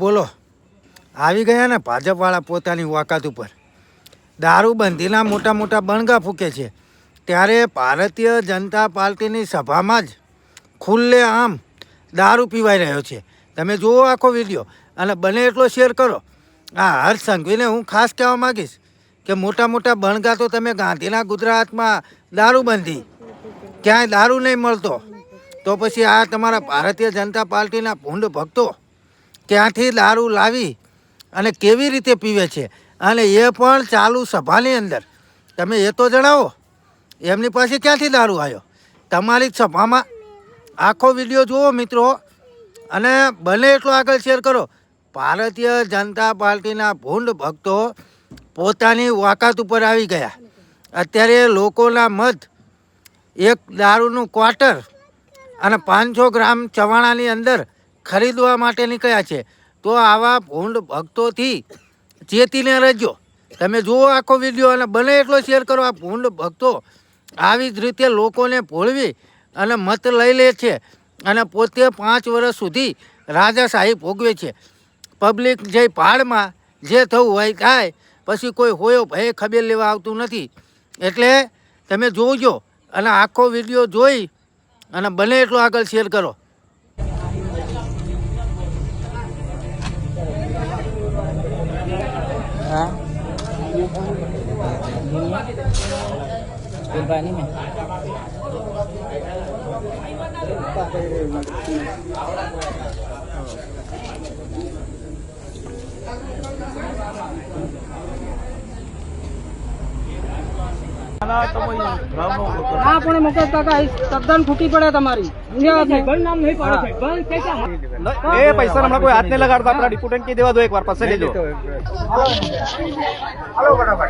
બોલો આવી ગયા ને ભાજપવાળા પોતાની વાકાત ઉપર દારૂબંધીના મોટા મોટા બણગા ફૂકે છે, ત્યારે ભારતીય જનતા પાર્ટીની સભામાં જ ખુલ્લે આમ દારૂ પીવાઈ રહ્યો છે. તમે જુઓ આખો વિડીયો અને બને એટલો શેર કરો. આ હર્ષ સંઘવીને હું ખાસ કહેવા માગીશ કે મોટા મોટા બણગા તો તમે ગાંધીના ગુજરાતમાં દારૂબંધી, ક્યાંય દારૂ નહીં મળતો, તો પછી આ તમારા ભારતીય જનતા પાર્ટીના ભૂંડ ભક્તો ક્યાંથી દારૂ લાવી અને કેવી રીતે પીવે છે, અને એ પણ ચાલુ સભાની અંદર. તમે એ તો જણાવો એમની પાસે ક્યાંથી દારૂ આવ્યો? તમારી જ સભામાં. આખો વિડીયો જુઓ મિત્રો અને બને એટલો આગળ શેર કરો. ભારતીય જનતા પાર્ટીના ભૂંડ ભક્તો પોતાની વાકાત ઉપર આવી ગયા. અત્યારે લોકોના મત એક દારૂનું ક્વાર્ટર અને 500 ગ્રામ ચવાણાની અંદર ખરીદવા માટે નીકળ્યા છે. તો આવા ભૂંડ ભક્તોથી ચેતીને રહેજો. તમે જુઓ આખો વિડીયો અને બને એટલો શેર કરો. આ ભૂંડ ભક્તો આવી જ રીતે લોકોને ભોળવી અને મત લઈ લે છે અને પોતે 5 વર્ષ સુધી રાજાશાહી ભોગવે છે. પબ્લિક જે પહાડમાં જે થવું હોય થાય, પછી કોઈ હોયો ભય ખબર લેવા આવતું નથી. એટલે તમે જોજો અને આખો વિડીયો જોઈ અને બને એટલો આગળ શેર કરો. હા પણ મુકેશ કાકા તદ્દન ફૂટી પડે તમારી. એ પૈસા હમણાં કોઈ હાથ નહીં લગાડતા. આપણા ડિપ્યુટેન્ટ કહી દેવા દો, એકવાર પાસે લેજો. હાલો બરાબર.